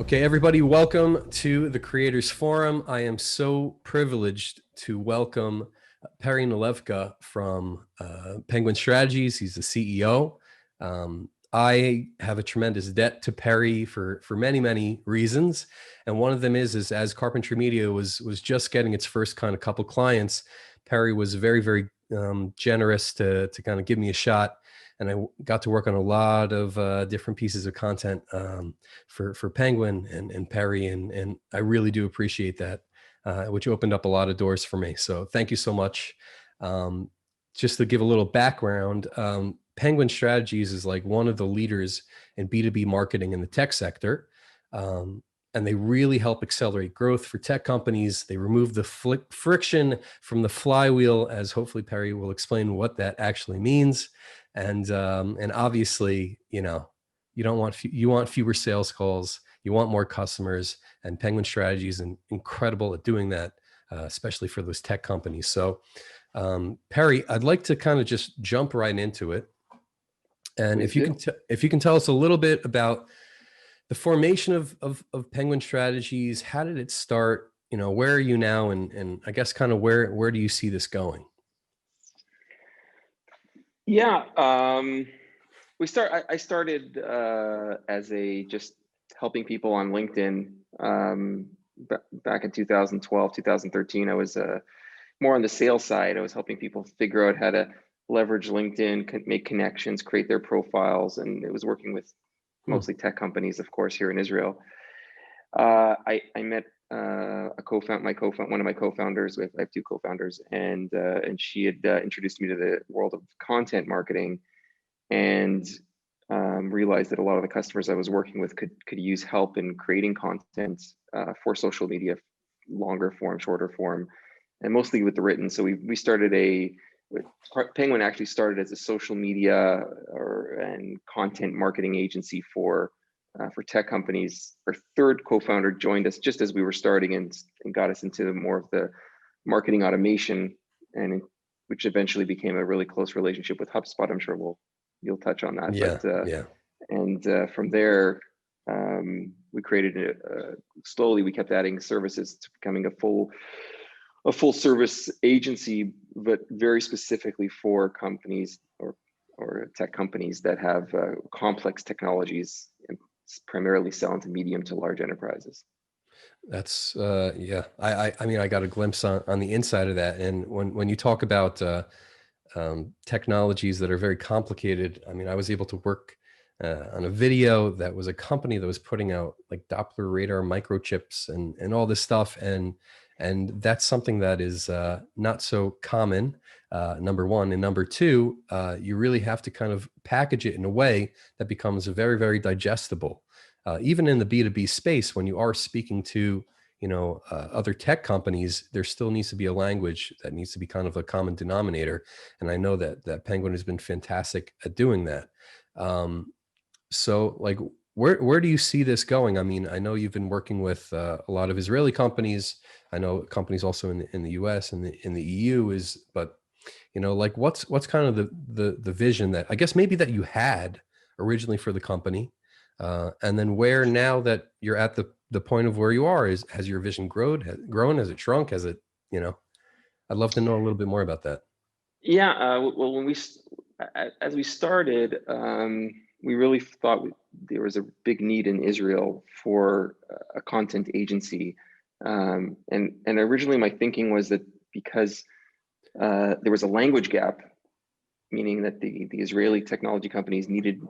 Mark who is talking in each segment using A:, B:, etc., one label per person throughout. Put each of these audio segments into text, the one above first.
A: Okay, everybody, welcome to the Creators Forum. I am so privileged to welcome Perry Nalevka from Penguin Strategies. He's the CEO. I have a tremendous debt to Perry for many, many reasons. And one of them is as Carpentry Media was just getting its first kind of couple clients, Perry was very, very generous to kind of give me a shot. And I got to work on a lot of different pieces of content for Penguin and Perry, and I really do appreciate that, which opened up a lot of doors for me. So thank you so much. Just to give a little background, Penguin Strategies is like one of the leaders in B2B marketing in the tech sector. And they really help accelerate growth for tech companies. They remove the friction from the flywheel, as hopefully Perry will explain what that actually means. And obviously, you want fewer sales calls, you want more customers, and Penguin Strategies is incredible at doing that, especially for those tech companies. So Perry, I'd like to kind of just jump right into it. And if you can tell us a little bit about the formation of Penguin Strategies, how did it start? Where are you now? And I guess kind of where do you see this going?
B: Yeah, I started as just helping people on LinkedIn back in 2012, 2013. I was more on the sales side. I was helping people figure out how to leverage LinkedIn, make connections, create their profiles, and it was working with mostly tech companies, of course, here in Israel. I met one of my co-founders. I have two co-founders, and she had introduced me to the world of content marketing, and realized that a lot of the customers I was working with could use help in creating content for social media, longer form, shorter form, and mostly with the written. So we started Penguin actually started as a social media and content marketing agency for tech companies. Our third co-founder joined us just as we were starting and got us into more of the marketing automation, and which eventually became a really close relationship with HubSpot. I'm sure you'll touch on that.
A: Yeah.
B: And from there, we created slowly. We kept adding services to becoming a full service agency, but very specifically for companies or tech companies that have complex technologies, and primarily sell into medium to large enterprises.
A: That's yeah. I mean, I got a glimpse on the inside of that. And when you talk about technologies that are very complicated, I mean, I was able to work on a video that was a company that was putting out like Doppler radar microchips and all this stuff, and that's something that is not so common. Number one, and number two, you really have to kind of package it in a way that becomes very, very digestible. Even in the B2B space, when you are speaking to other tech companies, there still needs to be a language that needs to be kind of a common denominator. And I know that Penguin has been fantastic at doing that. So like, where do you see this going? I mean, I know you've been working with a lot of Israeli companies. I know companies also in the US and in the EU but like what's kind of the vision that I guess maybe that you had originally for the company, and then where now that you're at the point of where you are has your vision grown? Has it shrunk? Has it, I'd love to know a little bit more about that.
B: Yeah, well, as we started, we really thought there was a big need in Israel for a content agency. And originally my thinking was that because there was a language gap, meaning that the Israeli technology companies needed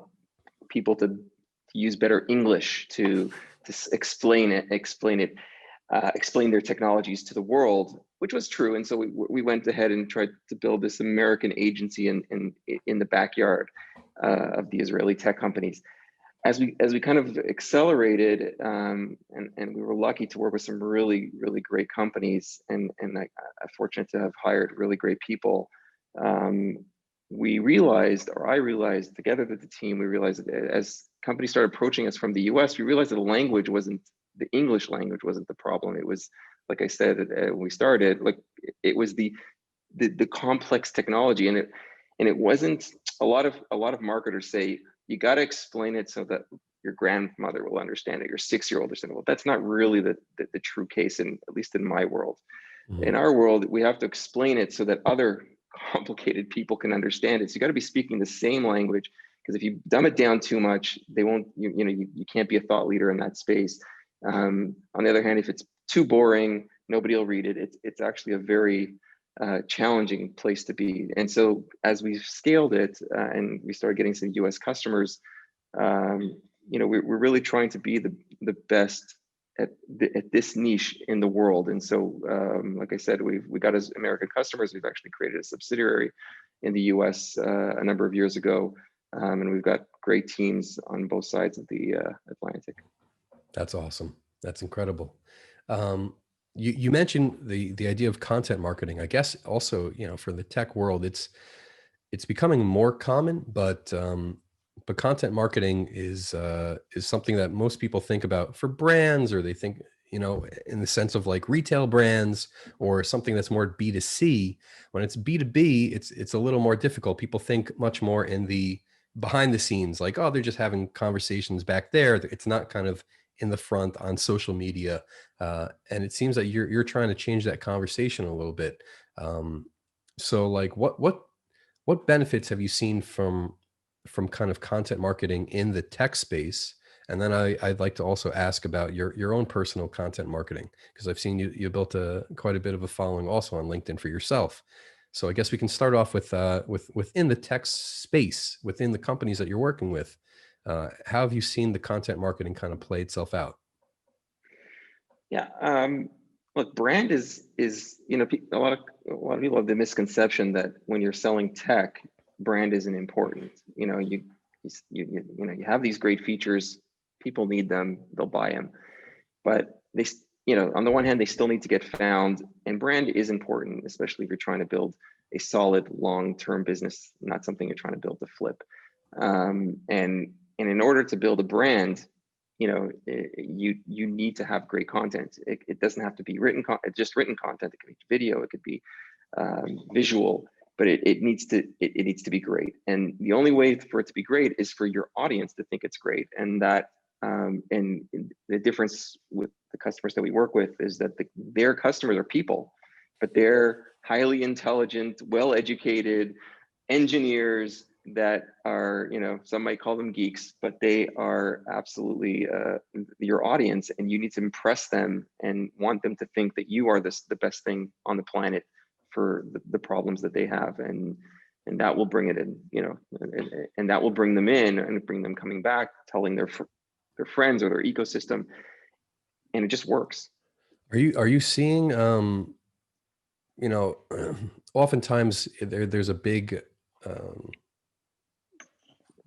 B: people to use better English to explain their technologies to the world, which was true. And so we went ahead and tried to build this American agency in the backyard of the Israeli tech companies. As we kind of accelerated, and we were lucky to work with some really, really great companies, and I'm fortunate to have hired really great people. I realized together with the team, we realized that as companies started approaching us from the US, we realized that the English language wasn't the problem. It was, like I said, when we started, like it was the complex technology, and it wasn't. A lot of marketers say you got to explain it so that your grandmother will understand it, your 6-year-old understand it. Well, that's not really the true case, in at least in my world. In our world, we have to explain it so that other complicated people can understand it. So you got to be speaking the same language, because if you dumb it down too much, they won't, you can't be a thought leader in that space. On the other hand, if it's too boring, nobody will read it. It's actually a very challenging place to be. And so as we've scaled it and we started getting some US customers, we're really trying to be the best at this niche in the world. And so, like I said, we got as American customers. We've actually created a subsidiary in the US a number of years ago. And we've got great teams on both sides of the Atlantic.
A: That's awesome. That's incredible. You mentioned the idea of content marketing. I guess also, for the tech world, it's becoming more common, but content marketing is something that most people think about for brands, or they think, in the sense of like retail brands or something that's more B2C. When it's B2B, it's a little more difficult. People think much more in the behind the scenes, like, oh, they're just having conversations back there. It's not kind of in the front on social media. And it seems that you're trying to change that conversation a little bit. So like what benefits have you seen from kind of content marketing in the tech space? And then I'd like to also ask about your own personal content marketing, because I've seen you built quite a bit of a following also on LinkedIn for yourself. So I guess we can start off with within the tech space, within the companies that you're working with. How have you seen the content marketing kind of play itself out?
B: Yeah. Look, brand is a lot of people have the misconception that when you're selling tech, brand isn't important. You have these great features, people need them, they'll buy them, but they, on the one hand, they still need to get found, and brand is important, especially if you're trying to build a solid long-term business, not something you're trying to build to flip. And in order to build a brand, you need to have great content. It doesn't have to be just written content. It could be video, it could be visual, but it needs to be great. And the only way for it to be great is for your audience to think it's great. And that and the difference with the customers that we work with is that their customers are people, but they're highly intelligent, well-educated engineers that are, some might call them geeks, but they are absolutely your audience, and you need to impress them and want them to think that you are the best thing on the planet for the problems that they have. And that will bring it in, and that will bring them in and bring them coming back, telling their friends or their ecosystem, and it just works.
A: Are you seeing, oftentimes there's a big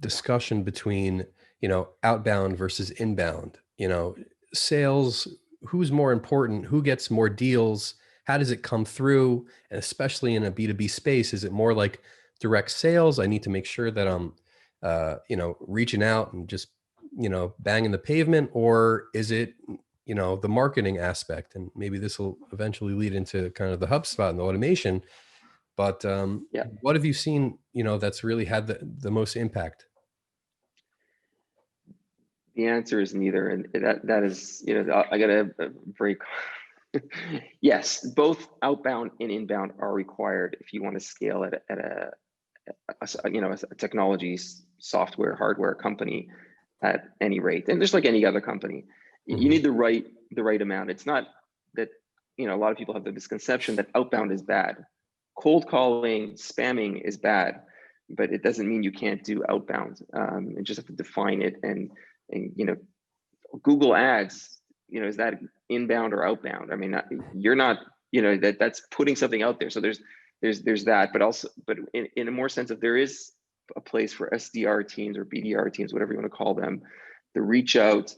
A: discussion between, outbound versus inbound, sales, who's more important, who gets more deals, how does it come through? And especially in a B2B space, is it more like direct sales? I need to make sure that I'm, reaching out and just, banging the pavement, or is it, the marketing aspect? And maybe this will eventually lead into kind of the HubSpot and the automation. But
B: Yeah.
A: what have you seen, that's really had the most impact?
B: The answer is neither, and that is, I got a very yes, both outbound and inbound are required if you want to scale at a technology, software, hardware company at any rate. And just like any other company, you need the right amount. It's not that, a lot of people have the misconception that outbound is bad. Cold calling, spamming is bad, but it doesn't mean you can't do outbound. You just have to define it. And Google Ads, is that inbound or outbound? I mean, you're not, that's putting something out there. So there's that, but in a more sense of, there is a place for SDR teams or BDR teams, whatever you want to call them, to reach out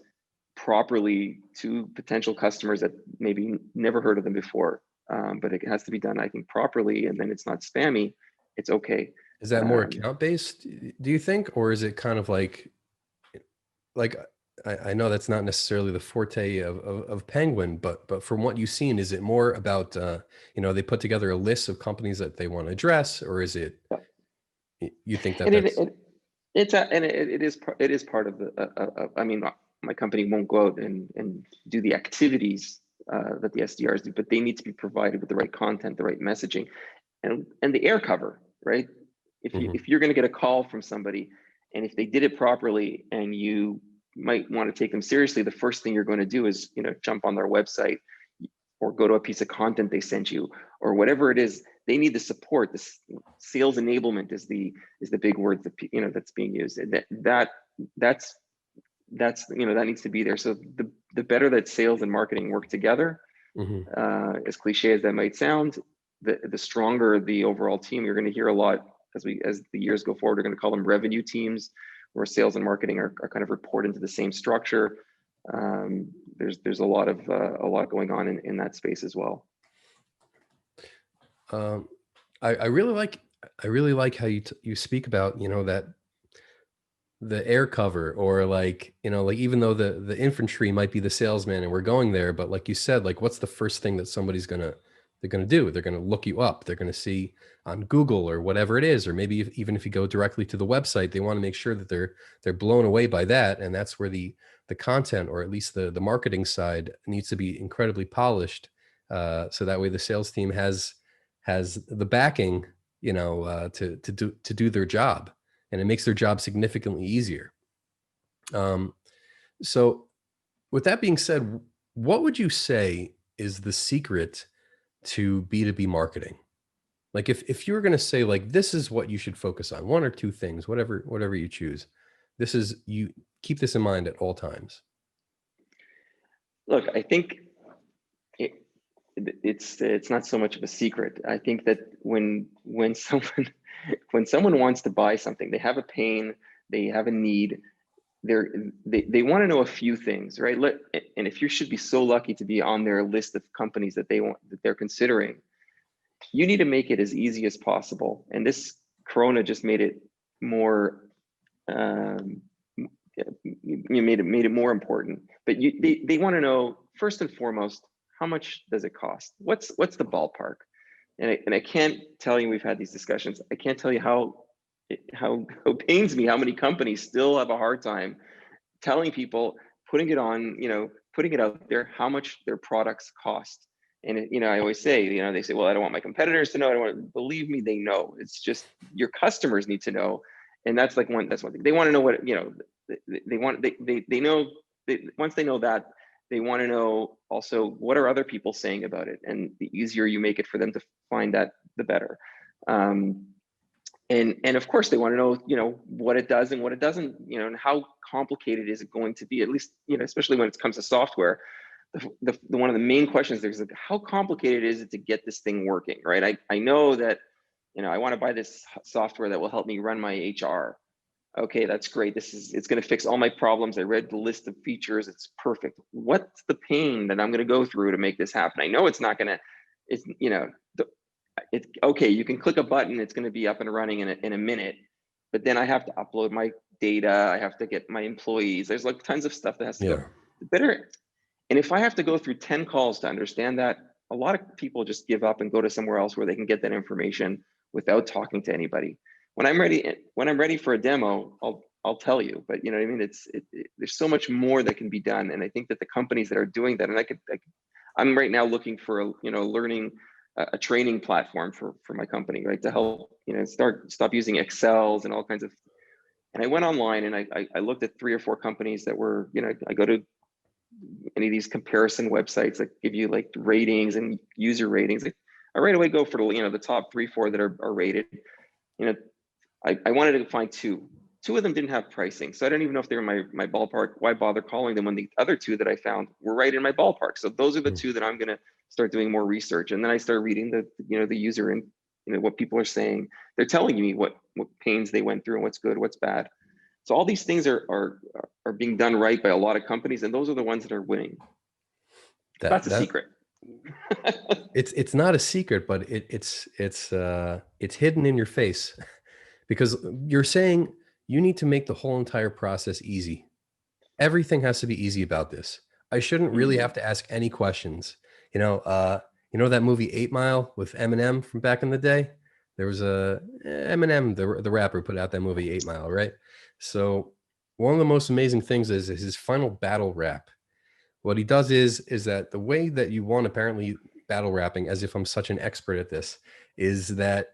B: properly to potential customers that maybe never heard of them before. But it has to be done, I think, properly, and then it's not spammy. It's okay.
A: Is that more account based, do you think, or is it kind of like I know that's not necessarily the forte of Penguin, but from what you've seen, is it more about they put together a list of companies that they want to address, or is it, you think that
B: it is part of the, I mean, my company won't go out and do the activities that the SDRs do, but they need to be provided with the right content, the right messaging, and the air cover, right? If you're going to get a call from somebody, and if they did it properly, and you might want to take them seriously, the first thing you're going to do is, jump on their website or go to a piece of content they sent you or whatever it is. They need the support. This sales enablement is the big word that that's being used. And that's that needs to be there. So the better that sales and marketing work together, as cliche as that might sound, the stronger the overall team. You're going to hear a lot as the years go forward. We're going to call them revenue teams, where sales and marketing are kind of report into the same structure. There's a lot going on in that space as well.
A: I really like how you speak about, that the air cover, or like even though the infantry might be the salesman and we're going there, but like you said, like what's the first thing that somebody's they're going to do? They're going to look you up. They're going to see on Google or whatever it is, or maybe even if you go directly to the website, they want to make sure that they're blown away by that. And that's where the content, or at least the marketing side, needs to be incredibly polished. So that way the sales team has the backing, to do their job, and it makes their job significantly easier. So with that being said, what would you say is the secret to B2B marketing? Like if you were going to say, like, this is what you should focus on, one or two things, whatever you choose, you keep this in mind at all times.
B: Look, I think it's not so much of a secret. I think that when someone wants to buy something, they have a pain, they have a need, they want to know a few things, right? And if you should be so lucky to be on their list of companies that they're considering, you need to make it as easy as possible. And this Corona just made it more, made it more important. But they want to know, first and foremost, how much does it cost? What's the ballpark? And I can't tell you, we've had these discussions, I can't tell you how it pains me how many companies still have a hard time telling people, putting it out there, how much their products cost. And I always say, they say, well, I don't want my competitors to know. I don't want, believe me, they know. It's just your customers need to know. And that's one thing. They want to know what, they know, once they know that, they want to know also, what are other people saying about it? And the easier you make it for them to find that, the better. And of course, they want to know, what it does and what it doesn't, and how complicated is it going to be, at least, especially when it comes to software. One of the main questions there is, like, how complicated is it to get this thing working, right? I know that, I want to buy this software that will help me run my HR. Okay, that's great. It's going to fix all my problems. I read the list of features. It's perfect. What's the pain that I'm going to go through to make this happen? I know it's not going to, it's okay. You can click a button. It's going to be up and running in a minute, but then I have to upload my data. I have to get my employees. There's like tons of stuff that has to go better. And if I have to go through 10 calls to understand that, a lot of people just give up and go to somewhere else where they can get that information without talking to anybody. When I'm ready for a demo, I'll tell you. But you know what I mean? There's so much more that can be done, and I think that the companies that are doing that, and I'm right now looking for learning a training platform for my company, right, to help stop using Excels and all kinds of. And I went online and I looked at 3 or 4 companies that were, I go to any of these comparison websites that give you like ratings and user ratings. I right away go for the top 3, 4 that are rated. I wanted to find 2. 2 of them didn't have pricing, so I didn't even know if they were my ballpark. Why bother calling them when the other 2 that I found were right in my ballpark? So those are the 2 that I'm going to start doing more research. And then I start reading the user and what people are saying. They're telling me what pains they went through and what's good, what's bad. So all these things are being done right by a lot of companies, and those are the ones that are winning. That's a secret.
A: It's not a secret, but it's hidden in your face, because you're saying you need to make the whole entire process easy. Everything has to be easy about this. I shouldn't really have to ask any questions. That movie 8 Mile with Eminem from back in the day? There was a Eminem, the rapper, put out that movie 8 Mile, right? So one of the most amazing things is his final battle rap. What he does is that the way that you want apparently battle rapping, as if I'm such an expert at this, is that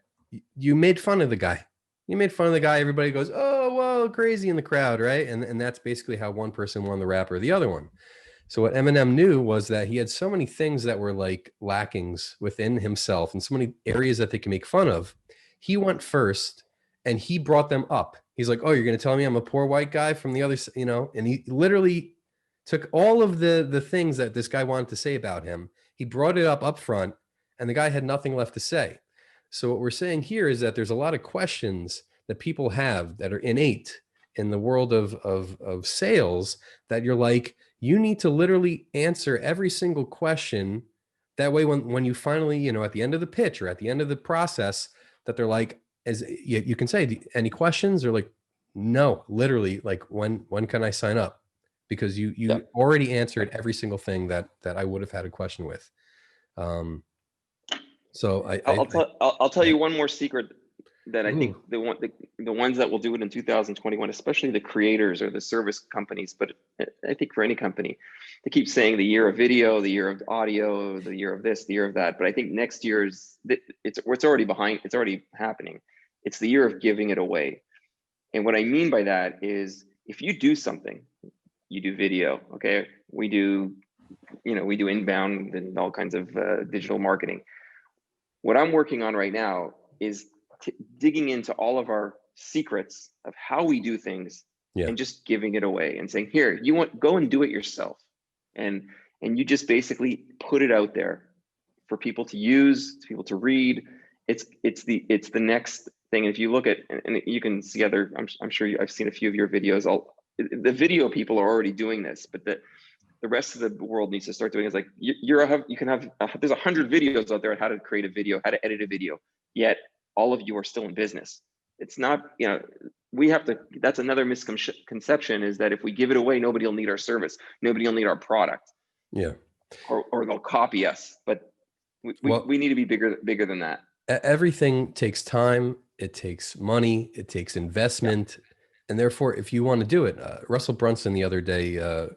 A: you made fun of the guy. You made fun of the guy. Everybody goes, "Oh, whoa, crazy," in the crowd, right? And that's basically how one person won the rap or the other one. So what Eminem knew was that he had so many things that were like lackings within himself and so many areas that they can make fun of. He went first and he brought them up. He's like, "Oh, you're going to tell me I'm a poor white guy from the other, and he literally took all of the things that this guy wanted to say about him. He brought it up front and the guy had nothing left to say. So what we're saying here is that there's a lot of questions that people have that are innate in the world of sales that you're like, you need to literally answer every single question. That way, when you finally, at the end of the pitch or at the end of the process, that they're like, as you can say, any questions? They're like, no, literally, like when can I sign up? Because you
B: Yeah.
A: already answered every single thing that I would have had a question with. So
B: I'll tell
A: yeah.
B: you one more secret that I think
A: Ooh,
B: the ones that will do it in 2021, especially the creators or the service companies, but I think for any company, they keep saying the year of video, the year of audio, the year of this, the year of that. But I think next year's it's already behind, it's already happening. It's the year of giving it away. And what I mean by that is if you do something, you do video, okay? We do, we do inbound and all kinds of digital marketing. What I'm working on right now is digging into all of our secrets of how we do things
A: yeah.
B: and just giving it away and saying, here, go and do it yourself. And you just basically put it out there for people to use, to people to read. It's the next thing. If you look at, and you can see other, I'm sure I've seen a few of your videos. The video people are already doing this, but the rest of the world needs to start doing is like you can have there's 100 videos out there on how to create a video, how to edit a video, yet all of you are still in business. It's not, we have to, that's another misconception, is that if we give it away, nobody will need our service, nobody will need our product,
A: Yeah.
B: or they'll copy us. But
A: Well,
B: we need to be bigger than that.
A: everything takes time, it takes money, it takes
B: Yeah.
A: investment. And therefore, if you want to do it, Russell Brunson the other day, the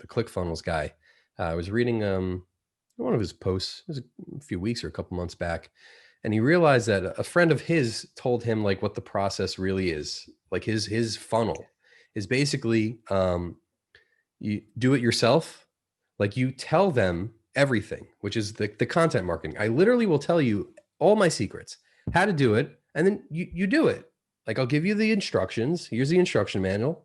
A: ClickFunnels guy, I was reading one of his posts, it was a few weeks or a couple months back, and he realized that a friend of his told him like what the process really is. Like his funnel is basically you do it yourself. Like you tell them everything, which is the content marketing. I literally will tell you all my secrets, how to do it, and then you do it. Like I'll give you the instructions. Here's the instruction manual,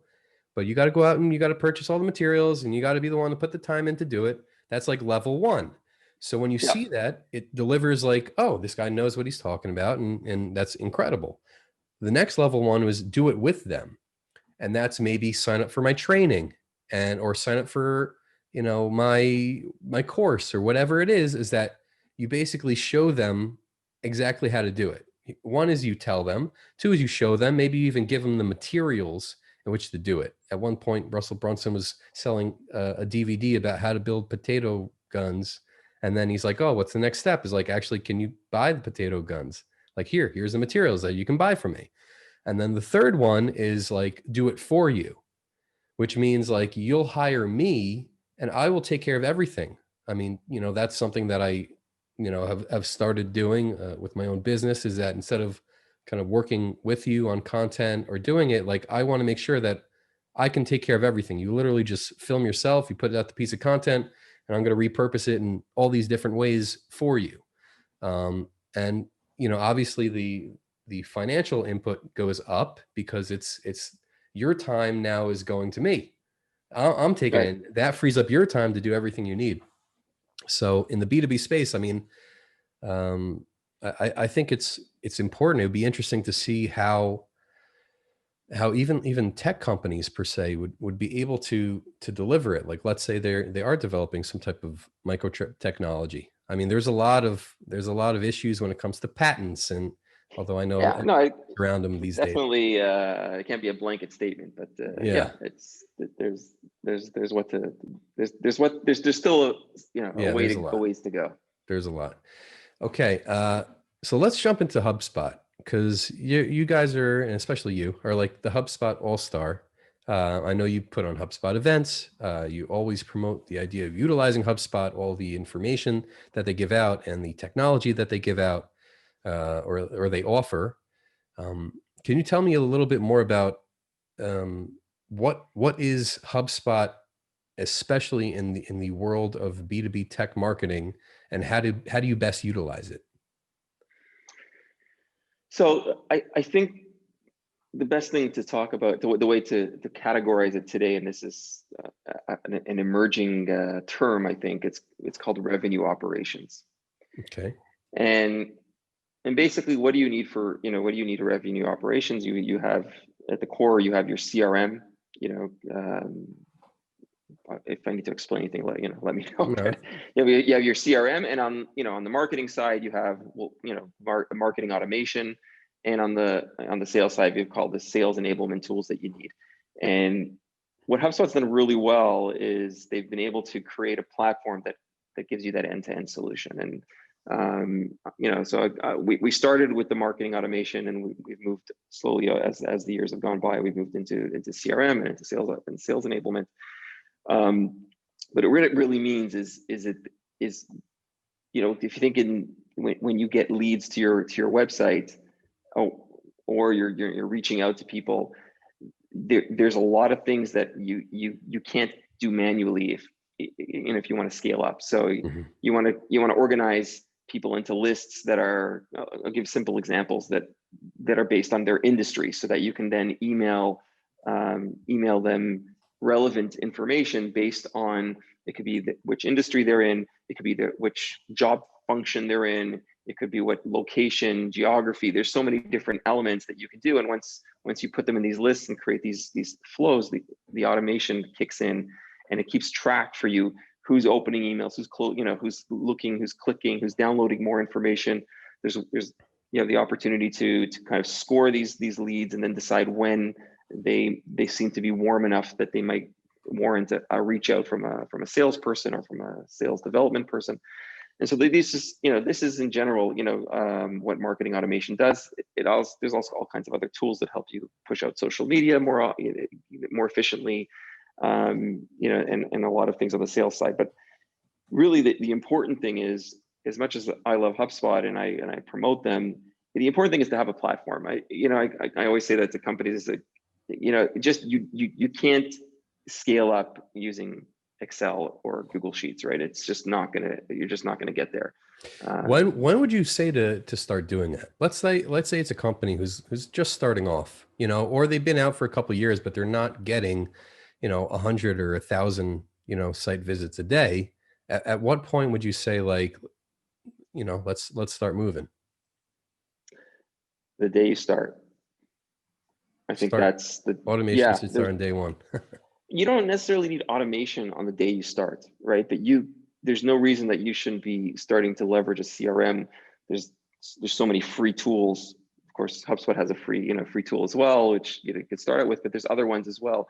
A: but you got to go out and you got to purchase all the materials and you got to be the one to put the time in to do it. That's like level one. So when you
B: Yeah.
A: see that, it delivers like, oh, this guy knows what he's talking about, and that's incredible. The next level one was do it with them, and that's maybe sign up for my training and or sign up for my course or whatever it is that you basically show them exactly how to do it. One is you tell them, two is you show them, maybe you even give them the materials in which to do it. At one point Russell Brunson was selling a DVD about how to build potato guns, and then he's like, oh, what's the next step? Is like, actually, can you buy the potato guns? Like, here's the materials that you can buy from me. And then the third one is like, do it for you, which means like you'll hire me and I will take care of everything. I mean, that's something that I, have started doing with my own business, is that instead of kind of working with you on content or doing it, like I want to make sure that I can take care of everything. You literally just film yourself, you put out the piece of content, and I'm going to repurpose it in all these different ways for you. And obviously the financial input goes up because it's your time now is going to me. I'm taking
B: Right.
A: it. That frees up your time to do everything you need. So in the B2B space, I mean, I think it's important. It would be interesting to see how even tech companies per se would be able to deliver it. Like, let's say they are developing some type of micro technology. I mean, there's a lot of issues when it comes to patents, and although I know
B: Yeah. No,
A: around them these days.
B: definitely it can't be a blanket statement, but
A: Yeah.
B: yeah, there's what to there's still a
A: Yeah,
B: way
A: there's a
B: to
A: lot.
B: a ways to go.
A: There's a lot. Okay. So let's jump into HubSpot, because you guys are, and especially you, are like the HubSpot all-star. I know you put on HubSpot events. You always promote the idea of utilizing HubSpot, all the information that they give out and the technology that they give out, or they offer. Can you tell me a little bit more about what is HubSpot, especially in the world of B2B tech marketing, and how do you best utilize it?
B: So I think the best thing to talk about, the way to categorize it today, and this is an emerging term, I think it's called revenue operations.
A: Okay.
B: And basically, what do you need for, what do you need a revenue operations? You have at the core, you have your CRM. If I need to explain anything, let me know.
A: No.
B: You have your CRM, and on the marketing side, you have marketing automation, and on the sales side, we've called the sales enablement tools that you need. And what HubSpot's done really well is they've been able to create a platform that gives you that end-to-end solution. And so we started with the marketing automation, and we've moved slowly as the years have gone by. We've moved into CRM and into sales enablement. But it really means is if you think when you get leads to your website, or you're reaching out to people, there's a lot of things that you can't do manually if you want to scale up. So you want to organize people into lists that are, I'll give simple examples that are based on their industry, so that you can then email them relevant information based on, it could be which industry they're in, it could be which job function they're in, it could be what location, geography. There's so many different elements that you can do, and once you put them in these lists and create these flows, the automation kicks in, and it keeps track for you who's opening emails, who's looking, who's clicking, who's downloading more information. There's you have the opportunity to kind of score these leads, and then decide when they seem to be warm enough that they might warrant a reach out from a salesperson or from a sales development person. And so this is in general, what marketing automation does. There's also all kinds of other tools that help you push out social media more efficiently, and a lot of things on the sales side. But really, the important thing is, as much as I love HubSpot and I promote them, the important thing is to have a platform. I always say that to companies, you can't scale up using Excel or Google Sheets, right? You're just not gonna get there.
A: When would you say to start doing that? Let's say it's a company who's just starting off, or they've been out for a couple of years, but they're not getting, 100 or 1,000, site visits a day. At what point would you say, like, let's start moving?
B: The day you start. I think that's the
A: Automation should start on day one.
B: You don't necessarily need automation on the day you start, right? But there's no reason that you shouldn't be starting to leverage a CRM. There's so many free tools. Of course, HubSpot has a free tool as well, which you could start out with, but there's other ones as well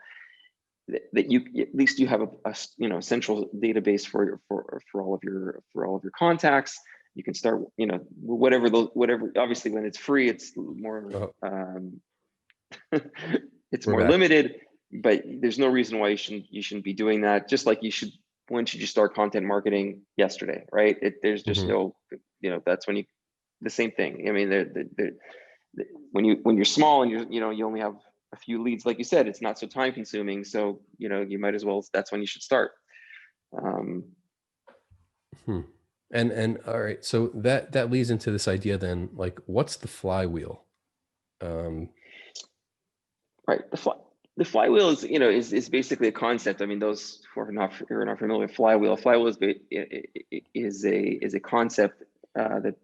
B: that you at least you have a central database for all of your contacts. You can start, whatever. Obviously, when it's free, it's more it's more limited. But there's no reason why you shouldn't be doing that. Just like when should you start content marketing? Yesterday, right? There's just no, that's when the same thing. I mean, when you're small and you only have a few leads, like you said, it's not so time consuming. So, you might as well, that's when you should start.
A: And all right, so that leads into this idea then, like, what's the flywheel?
B: Right. The flywheel is basically a concept. I mean, those who are not familiar with flywheel is a concept that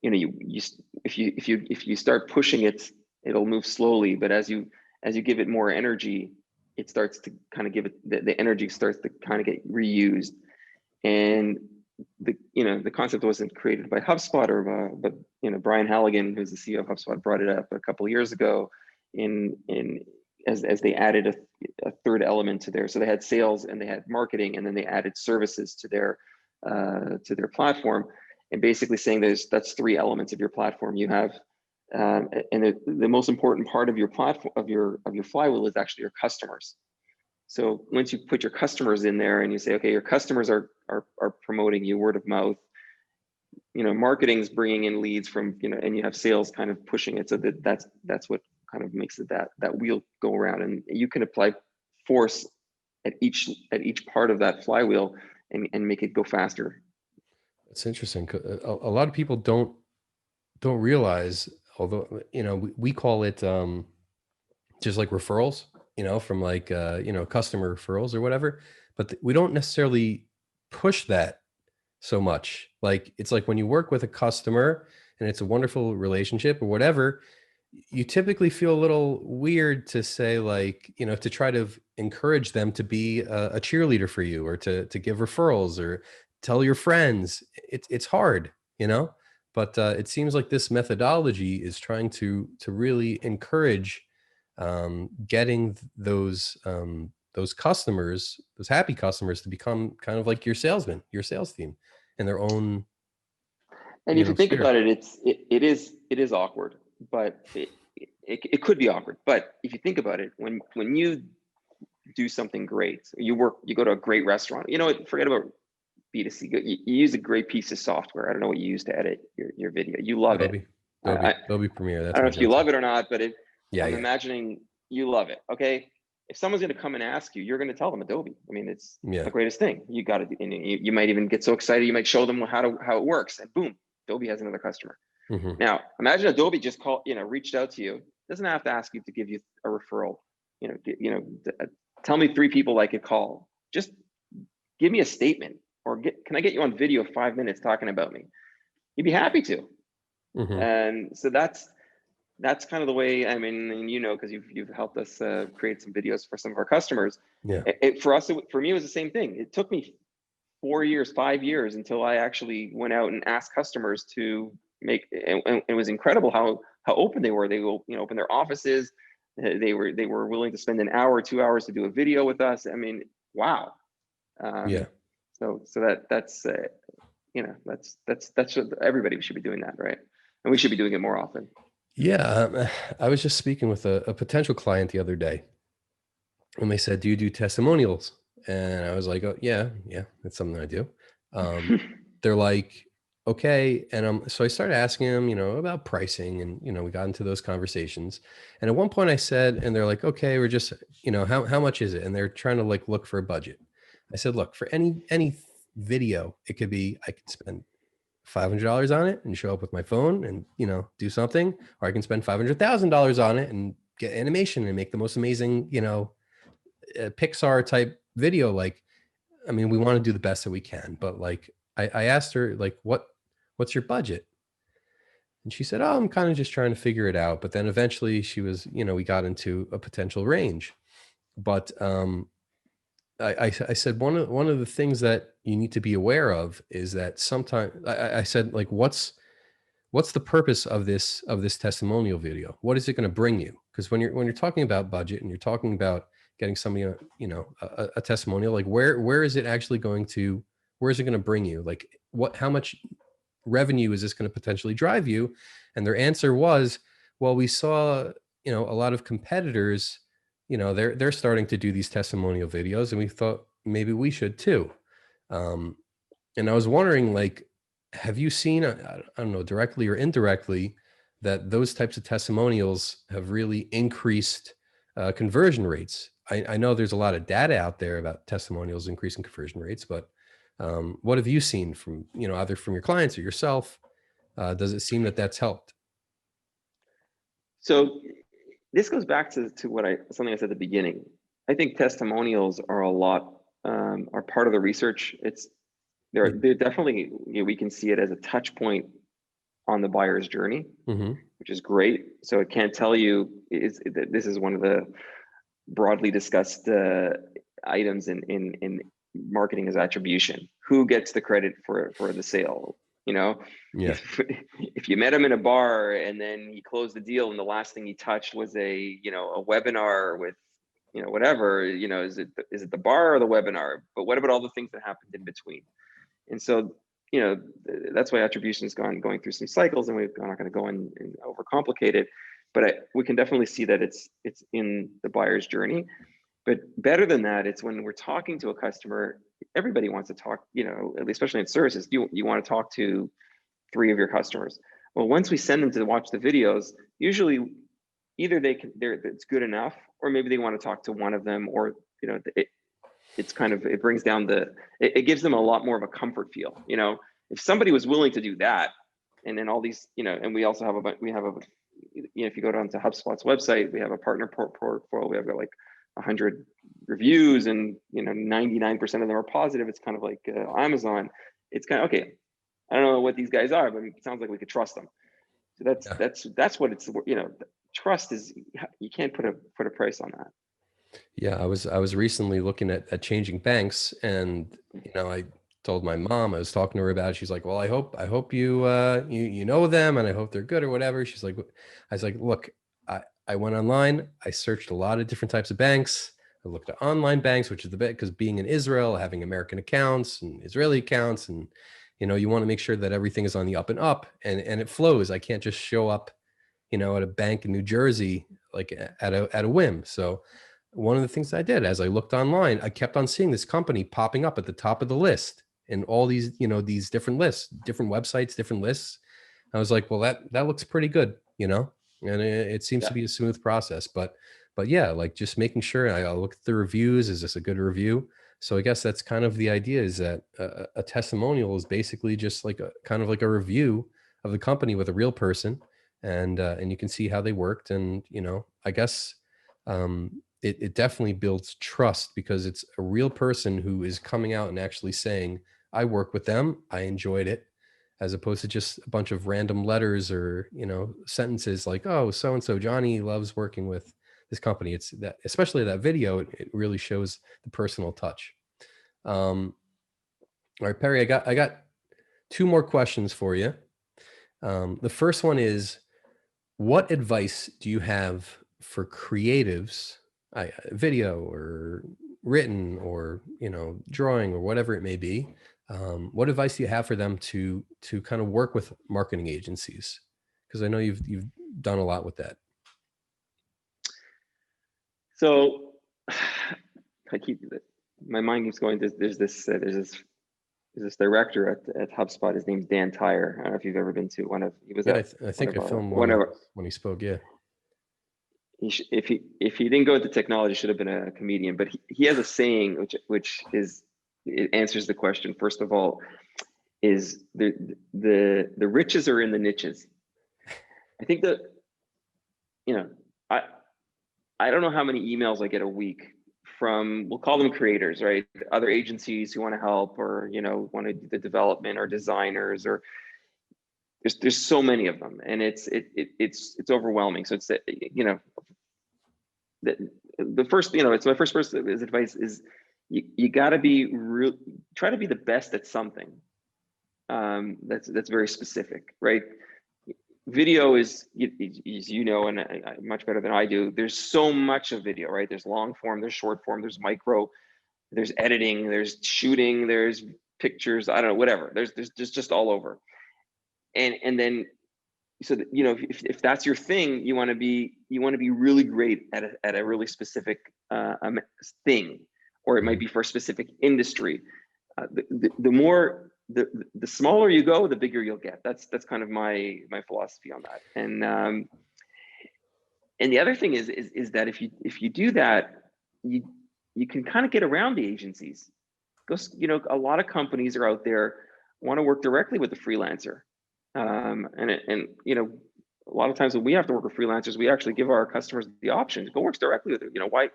B: if you start pushing it, it'll move slowly. But as you give it more energy, it starts to kind of give it the energy starts to kind of get reused. And the concept wasn't created by HubSpot but Brian Halligan, who's the CEO of HubSpot, brought it up a couple of years ago as they added a third element to so they had sales and they had marketing, and then they added services to their platform. and basically saying that's 3 elements of your platform. You have, and the most important part of your platform, of your flywheel, is actually your customers. So once you put your customers in there and you say, okay, your customers are promoting you, word of mouth, marketing's bringing in leads from, and you have sales kind of pushing it. So that's what kind of makes it that wheel go around, and you can apply force at each part of that flywheel and make it go faster.
A: It's interesting. A lot of people don't realize, although, we call it just like referrals, from like, customer referrals or whatever, but we don't necessarily push that so much. Like, it's like when you work with a customer and it's a wonderful relationship or whatever, you typically feel a little weird to say, like, to try to encourage them to be a cheerleader for you, or to give referrals or tell your friends. It's hard, but it seems like this methodology is trying to really encourage getting those customers, those happy customers, to become kind of like your salesman, your sales team, in their own,
B: And if you think
A: sphere.
B: about it, it is awkward, but it could be awkward. But if you think about it, when you do something great, you go to a great restaurant, forget about B2C. You use a great piece of software. I don't know what you use to edit your video. You love it.
A: Adobe Premiere.
B: I
A: That's
B: don't know
A: my
B: if you
A: go-to.
B: love it or not, but
A: Yeah,
B: I'm
A: yeah,
B: imagining you love it. Okay. If someone's going to come and ask you, you're going to tell them Adobe. I mean, it's
A: yeah.
B: the greatest thing. You got to, and you might even get so excited, you might show them how it works, and boom, Adobe has another customer.
A: Hmm.
B: Now, imagine Adobe just reached out to you. Doesn't have to ask you to give you a referral. Tell me 3 people I could call. Just give me a statement, or can I get you on video 5 minutes talking about me? You'd be happy to.
A: Hmm.
B: And so that's kind of the way. I mean, and because you've helped us create some videos for some of our customers.
A: Yeah.
B: For me, it was the same thing. It took me 4 years, 5 years until I actually went out and asked customers to make. And it was incredible how open they were. They will, open their offices. They were willing to spend an hour, 2 hours to do a video with us. I mean, wow.
A: Yeah.
B: So that's what everybody should be doing that, right? And we should be doing it more often.
A: Yeah. I was just speaking with a potential client the other day, and they said, "Do you do testimonials?" And I was like, "Oh, yeah, that's something I do." They're like, "Okay." And so I started asking them, about pricing, and, we got into those conversations. And at one point I said, and they're like, "Okay, we're just, how much is it?" And they're trying to like look for a budget. I said, "Look, for any video, it could be, I could spend $500 on it and show up with my phone and, do something, or I can spend $500,000 on it and get animation and make the most amazing, Pixar type video." Like, I mean, we want to do the best that we can, but like, I asked her, like, what's your budget? And she said, "Oh, I'm kind of just trying to figure it out." But then eventually she was, we got into a potential range. But I said, one of the things that you need to be aware of is that sometimes I said, like, what's the purpose of this testimonial video? What is it going to bring you? Because when you're talking about budget and you're talking about getting somebody a testimonial, like, where is it actually going to, where is it going to bring you? Like, how much revenue is this going to potentially drive you? And their answer was, well, we saw, a lot of competitors, they're starting to do these testimonial videos, and we thought maybe we should too. Um, and I was wondering, like, have you seen, I don't know, directly or indirectly, that those types of testimonials have really increased conversion rates? I know there's a lot of data out there about testimonials increasing conversion rates, but what have you seen from, either from your clients or yourself? Does it seem that that's helped?
B: So this goes back to something I said at the beginning. I think testimonials are are part of the research. They're definitely, we can see it as a touch point on the buyer's journey, which is great. So it can't tell you, this is one of the broadly discussed items in marketing, is attribution. Who gets the credit for the sale?
A: Yeah.
B: If you met him in a bar and then he closed the deal and the last thing he touched was a webinar with whatever, is it the bar or the webinar? But what about all the things that happened in between? And so you know, that's why attribution is going through some cycles, and we're not going to go in and overcomplicate it, but we can definitely see that it's in the buyer's journey. But better than that, it's when we're talking to a customer, everybody wants to talk, you know, especially in services, you want to talk to 3 of your customers. Well, once we send them to watch the videos, usually either it's good enough, or maybe they want to talk to 1 of them, or, you know, it's kind of, it brings down it gives them a lot more of a comfort feel. You know, if somebody was willing to do that, and then all these, you know, and we also have you know, if you go down to HubSpot's website, we have a partner portfolio, we have got like 100 reviews, and, you know, 99% of them are positive. It's kind of like Amazon. It's kind of, okay, I don't know what these guys are, but it sounds like we could trust them. So that's what it's, you know, trust is, you can't put a price on that.
A: Yeah, I was recently looking at changing banks, and you know, I told my mom, I was talking to her about it. She's like, "Well, I hope you you know them, and I hope they're good or whatever." She's like, I was like, "Look, I went online, I searched a lot of different types of banks. I looked at online banks, which is the best, because being in Israel, having American accounts and Israeli accounts, and you know, you want to make sure that everything is on the up and up, and it flows. I can't just show up, you know, at a bank in New Jersey like at a whim." So one of the things I did, as I looked online, I kept on seeing this company popping up at the top of the list in all these, you know, these different lists, different websites, different lists. I was like, well, that looks pretty good, you know, and it seems
B: Yeah.
A: to be a smooth process. But yeah, like just making sure I'll look at the reviews. Is this a good review? So I guess that's kind of the idea, is that a testimonial is basically just like a kind of like a review of the company with a real person, and you can see how they worked, and you know, I guess it definitely builds trust, because it's a real person who is coming out and actually saying, I work with them, I enjoyed it, as opposed to just a bunch of random letters or, you know, sentences like, oh, so and so Johnny loves working with this company. It's that, especially that video, it really shows the personal touch. All right, Perry, I got 2 more questions for you. The first one is, what advice do you have for creatives, video or written, or you know, drawing, or whatever it may be? What advice do you have for them to kind of work with marketing agencies? Because I know you've done a lot with that.
B: So my mind keeps going. There's this director at HubSpot. His name's Dan Tyre. I don't know if you've ever been to one of. He was
A: Yeah,
B: at
A: I
B: one
A: think
B: of
A: I
B: our
A: filmed one
B: one
A: of
B: of
A: those
B: our,
A: when he spoke. Yeah,
B: if he didn't go into technology, should have been a comedian. But he has a saying which is, it answers the question. First of all, is the riches are in the niches. I think that, you know, I don't know how many emails I get a week from, we'll call them creators, right? Other agencies who want to help, or, you know, want to do the development, or designers, or there's so many of them, and it's overwhelming. So it's, you know, the first, you know, it's my first person is advice is, you got to be try to be the best at something. That's very specific, right? Video is, you know, and much better than I do. There's so much of video, right? There's long form, there's short form, there's micro, there's editing, there's shooting, there's pictures. I don't know, whatever. There's just all over. And then, so that, you know, if that's your thing, you want to be really great at a really specific thing, or it might be for a specific industry. The more, the smaller you go, the bigger you'll get. That's kind of my philosophy on that. And the other thing is that if you do that, you can kind of get around the agencies. Because, you know, a lot of companies are out there, want to work directly with the freelancer. And you know, a lot of times when we have to work with freelancers, we actually give our customers the option to go work directly with it. You know, why?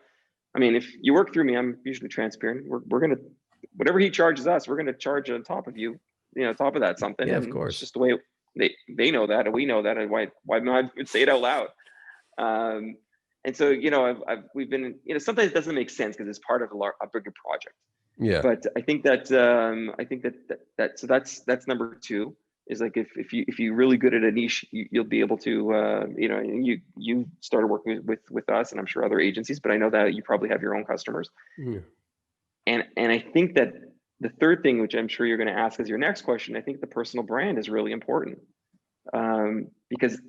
B: I mean, if you work through me, I'm usually transparent. We're gonna, whatever he charges us, we're gonna charge on top of you. You know, top of that something,
A: yeah, of
B: and it's
A: course.
B: just the way they know that, and we know that, and why not say it out loud? And so, you know, we've been, you know, sometimes it doesn't make sense because it's part of a bigger project.
A: Yeah,
B: But I think that so that's number 2, is like, if you're really good at a niche, you'll be able to, you know, you started working with us, and I'm sure other agencies, but I know that you probably have your own customers.
A: yeah.
B: And I think that the third thing, which I'm sure you're going to ask as your next question, I think the personal brand is really important. Because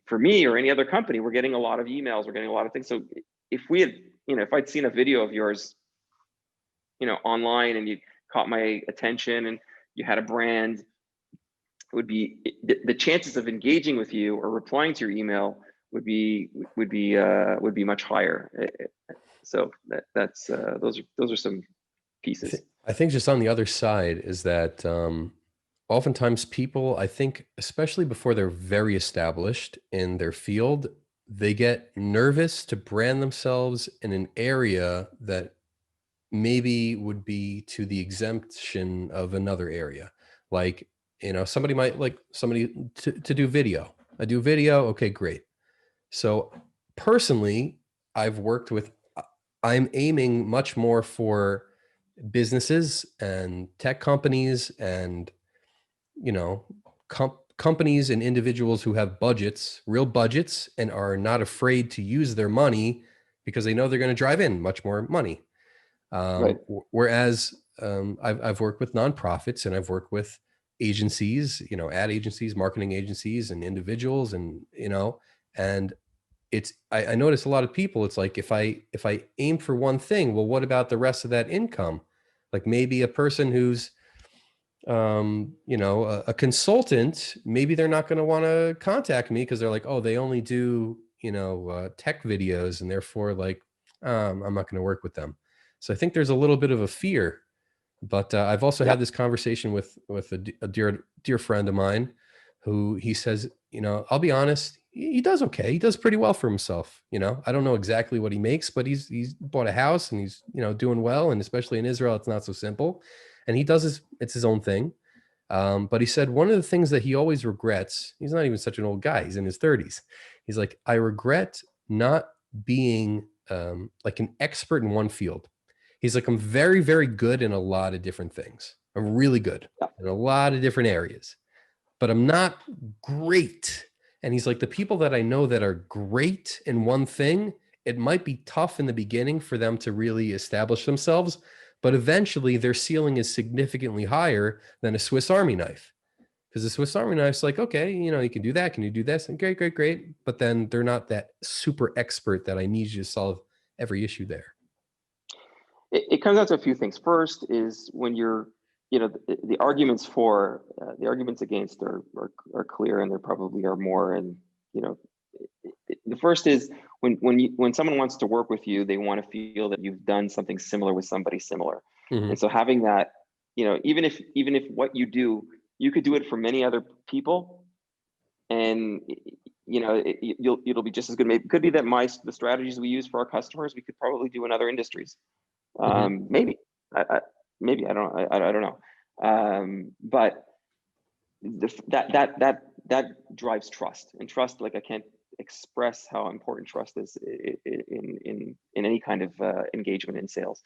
B: for me or any other company, we're getting a lot of emails, we're getting a lot of things. So if we had, if I'd seen a video of yours, online, and you caught my attention and you had a brand, it would be the chances of engaging with you or replying to your email would be much higher. So that's those are some pieces.
A: I think just on the other side is that oftentimes people, I think, especially before they're very established in their field, they get nervous to brand themselves in an area that maybe would be to the exemption of another area. Like, somebody might like somebody to do video. I do video. Okay, great. So personally, I'm aiming much more for businesses and tech companies and, companies and individuals who have budgets, real budgets, and are not afraid to use their money because they know they're going to drive in much more money.
B: Right.
A: Whereas I've worked with nonprofits and I've worked with agencies, ad agencies, marketing agencies, and individuals, and and I notice a lot of people. It's like if I aim for one thing, well, what about the rest of that income? Like maybe a person who's a consultant, maybe they're not going to want to contact me because they're like, oh, they only do tech videos, and therefore like I'm not going to work with them. So I think there's a little bit of a fear, but I've also
B: Yeah.
A: had this conversation with a dear friend of mine, who he says, I'll be honest, he does okay. He does pretty well for himself. I don't know exactly what he makes, but he's bought a house and he's doing well, and especially in Israel, it's not so simple. And he does it's his own thing. But he said one of the things that he always regrets, he's not even such an old guy, he's in his 30s. He's like, I regret not being like an expert in one field. He's like, I'm very, very good in a lot of different things. I'm really good in a lot of different areas, but I'm not great. And he's like, the people that I know that are great in one thing, it might be tough in the beginning for them to really establish themselves, but eventually their ceiling is significantly higher than a Swiss Army knife. Because the Swiss Army knife's like, okay, you can do that. Can you do this? And great, great, great. But then they're not that super expert that I need you to solve every issue there.
B: It comes down to a few things. First is when you're, the arguments for, the arguments against are clear, and there probably are more. And the first is when someone wants to work with you, they want to feel that you've done something similar with somebody similar.
A: Mm-hmm.
B: And so having that, even if what you do, you could do it for many other people, and it'll be just as good. Maybe it could be that the strategies we use for our customers, we could probably do in other industries.
A: Mm-hmm.
B: Maybe, maybe I don't know. But that drives trust, and trust, like, I can't express how important trust is in any kind of engagement in sales.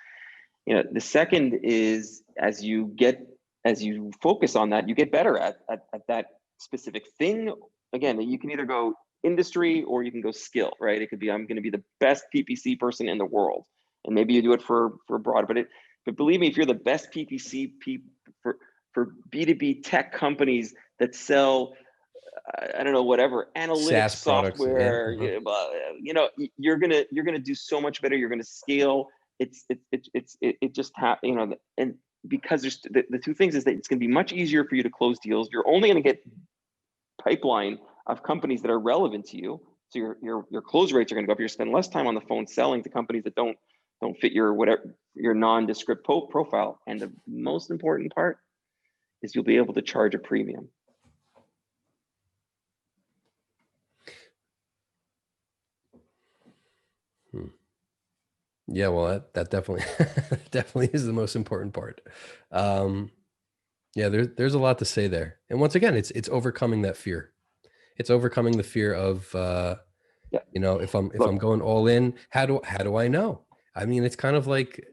B: The second is, as you focus on that, you get better at that specific thing. Again, you can either go industry or you can go skill, right? It could be, I'm going to be the best PPC person in the world, and maybe you do it for broad, but believe me, if you're the best PPC for B2B tech companies that sell, I don't know, whatever, analytics
A: SaaS products,
B: software,
A: yeah. Mm-hmm.
B: you're gonna do so much better. You're gonna scale. It just and because there's the two things is that it's gonna be much easier for you to close deals. You're only gonna get pipeline of companies that are relevant to you. So your close rates are gonna go up. You're spending less time on the phone selling to companies that don't fit your nondescript profile. And the most important part is you'll be able to charge a premium.
A: Yeah, well, that definitely definitely is the most important part. Yeah, there's a lot to say there. And once again, it's overcoming that fear. It's overcoming the fear of
B: Yeah.
A: if I'm going all in, how do I know? I mean, it's kind of like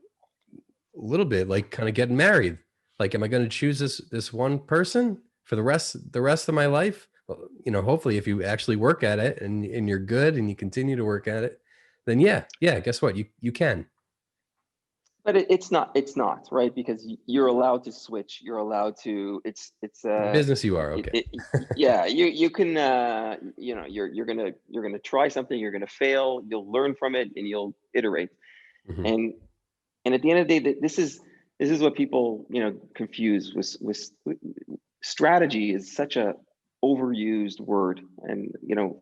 A: a little bit like kind of getting married. Like, am I going to choose this one person for the rest of my life? Well, hopefully if you actually work at it and you're good and you continue to work at it, then yeah, guess what? You can.
B: But it's not, right? Because you're allowed to switch. You're allowed to,
A: The business you are, okay.
B: yeah, you can, you know, you're gonna try something, you're gonna fail, you'll learn from it, and you'll iterate.
A: Mhm.
B: And at the end of the day, this is what people, you know, confuse with strategy is such a overused word. And, you know,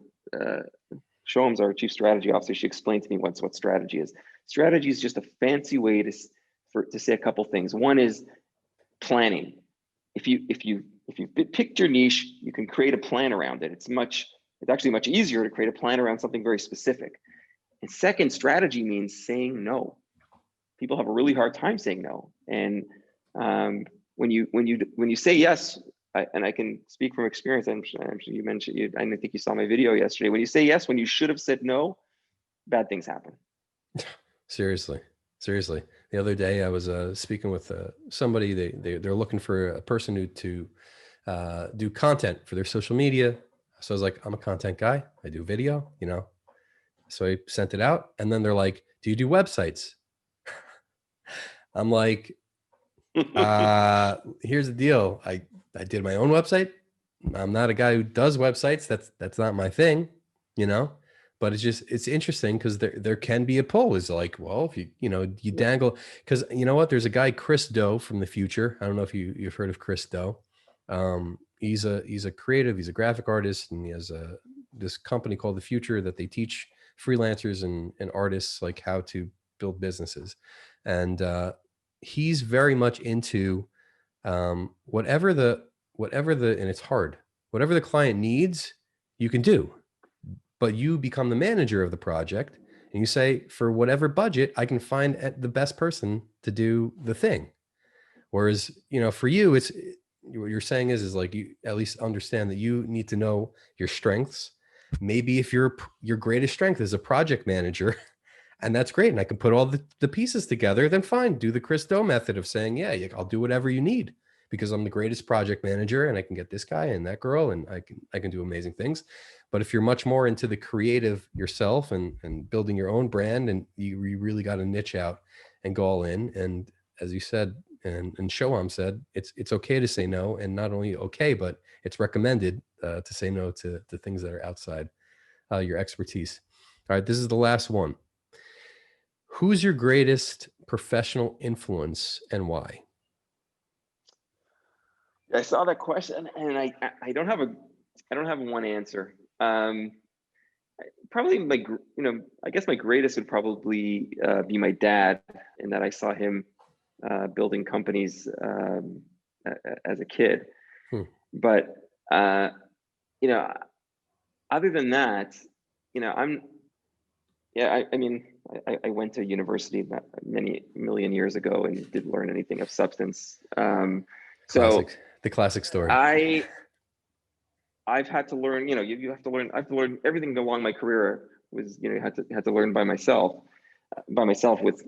B: Shoham's our chief strategy officer. She explained to me once what strategy is. Strategy is just a fancy way to say a couple things. One is planning. If you picked your niche, you can create a plan around it. It's actually much easier to create a plan around something very specific. And second, strategy means saying no. People have a really hard time saying no. And when you say yes, and I can speak from experience. I'm sure you mentioned you. I think you saw my video yesterday. When you say yes, when you should have said no, bad things happen.
A: Seriously, seriously. The other day I was speaking with somebody. They're looking for a person to do content for their social media. So I was like, I'm a content guy. I do video, you know. So I sent it out, and then they're like, "Do you do websites?" I'm like, here's the deal. I did my own website. I'm not a guy who does websites. That's not my thing, you know. But it's interesting because there can be a pull. Is like, well, if you dangle, because you know what? There's a guy, Chris Doe from the future. I don't know if you've heard of Chris Doe. He's a creative. He's a graphic artist, and he has this company called The Future that they teach freelancers and artists like how to build businesses. And he's very much into whatever the and it's hard, whatever the client needs, you can do, but you become the manager of the project, and you say, for whatever budget, I can find the best person to do the thing. Whereas, for you, it's what you're saying is like, you at least understand that you need to know your strengths. Maybe if your greatest strength is a project manager, and that's great, and I can put all the pieces together, then fine, do the Chris Do method of saying, yeah, I'll do whatever you need because I'm the greatest project manager, and I can get this guy and that girl, and I can do amazing things. But if you're much more into the creative yourself and building your own brand, and you really got to niche out and go all in. And as you said, and Shoham said, it's okay to say no, and not only okay, but it's recommended to say no to things that are outside your expertise. All right, this is the last one. Who's your greatest professional influence and why?
B: I saw that question, and I don't have one answer. Probably I guess my greatest would probably be my dad, in that I saw him building companies as a kid. But other than that, I went to university many million years ago and didn't learn anything of substance.
A: The classic story.
B: I've had to learn, you have to learn. I've learned everything along my career was, had to learn by myself with,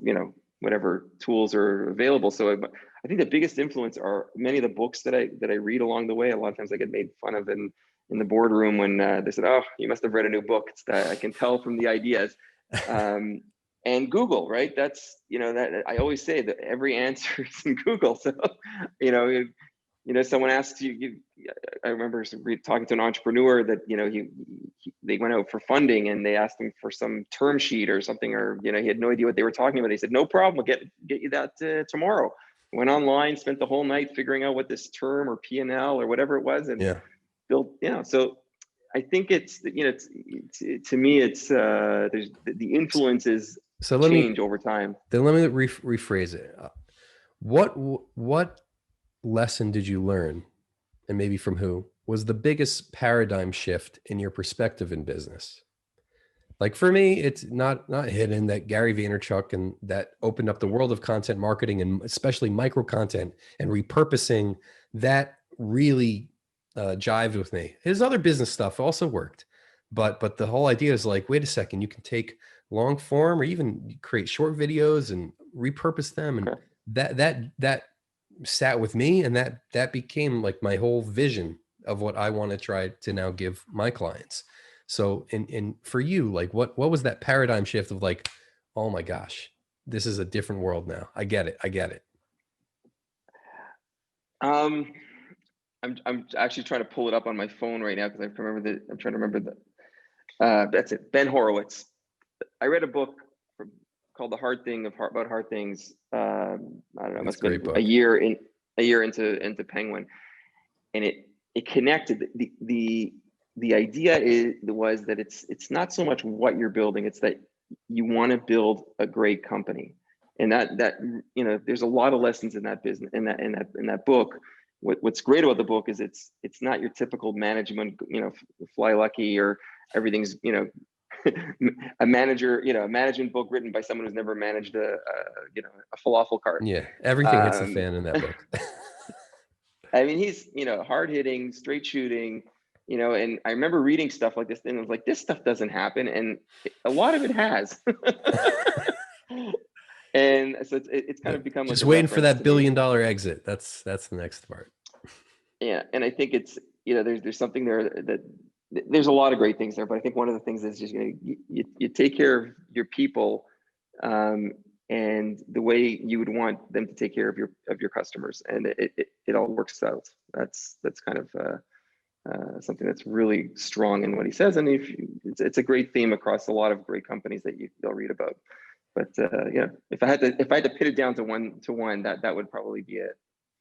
B: whatever tools are available. So I think the biggest influence are many of the books that I read along the way. A lot of times I get made fun of in the boardroom when they said, "Oh, you must have read a new book." It's that I can tell from the ideas. And Google, right? That's, that I always say that every answer is in Google. So, someone asked you, I remember talking to an entrepreneur that, they went out for funding and they asked him for some term sheet or something, or, he had no idea what they were talking about. He said, "No problem, we'll get you that tomorrow." Went online, spent the whole night figuring out what this term or P&L or whatever it was, and built, so I think it's, to me, it's there's the influences change over time.
A: Then let me rephrase it. What lesson did you learn, and maybe from who, was the biggest paradigm shift in your perspective in business? Like for me, it's not hidden that Gary Vaynerchuk, and that opened up the world of content marketing, and especially micro content and repurposing, that really jived with me. His other business stuff also worked, but the whole idea is like, wait a second, you can take long form or even create short videos and repurpose them, and that sat with me, and that became like my whole vision of what I want to try to now give my clients. So in for you, like what was that paradigm shift of like, oh my gosh, this is a different world now. I get it. I get it.
B: Um, I'm actually trying to pull it up on my phone right now because I'm trying to remember that's it. Ben Horowitz. I read a book called The Hard Thing about hard things. I don't know, it must have been a year into Penguin, and it connected. The idea was that it's not so much what you're building, it's that you want to build a great company, and that there's a lot of lessons in that business in that book. What's great about the book is it's not your typical management, fly lucky, or everything's a management book written by someone who's never managed a falafel cart.
A: Yeah, everything hits the fan in that book.
B: I mean, he's hard hitting, straight shooting, and I remember reading stuff like this, and I was like, this stuff doesn't happen, and a lot of it has. And so it's kind of become
A: just
B: like
A: waiting for that $1 billion exit. That's the next part.
B: Yeah, and I think it's there's something there that there's a lot of great things there, but I think one of the things is just you take care of your people, and the way you would want them to take care of your customers, and it all works out. That's kind of something that's really strong in what he says, and it's a great theme across a lot of great companies that you'll read about. But if I had to pin it down to one, that would probably be it.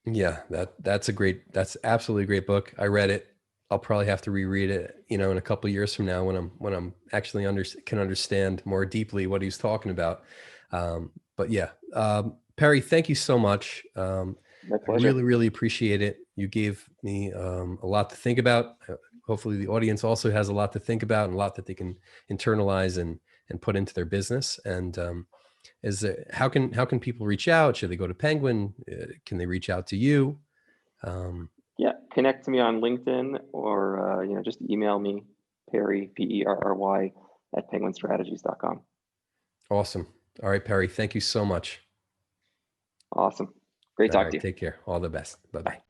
A: Yeah, that's absolutely a great book. I read it. I'll probably have to reread it, in a couple of years from now when I'm actually can understand more deeply what he's talking about. But yeah, Perry, thank you so much.
B: My
A: I
B: pleasure.
A: really, really appreciate it. You gave me a lot to think about. Hopefully the audience also has a lot to think about and a lot that they can internalize and put into their business. And how can people reach out? Should they go to Penguin? Can they reach out to you?
B: Yeah, connect to me on LinkedIn, or just email me, Perry, Perry @penguinstrategies.com.
A: Awesome. All right, Perry, thank you so much.
B: Awesome. Great talk to you.
A: Take care. All the best. Bye-bye.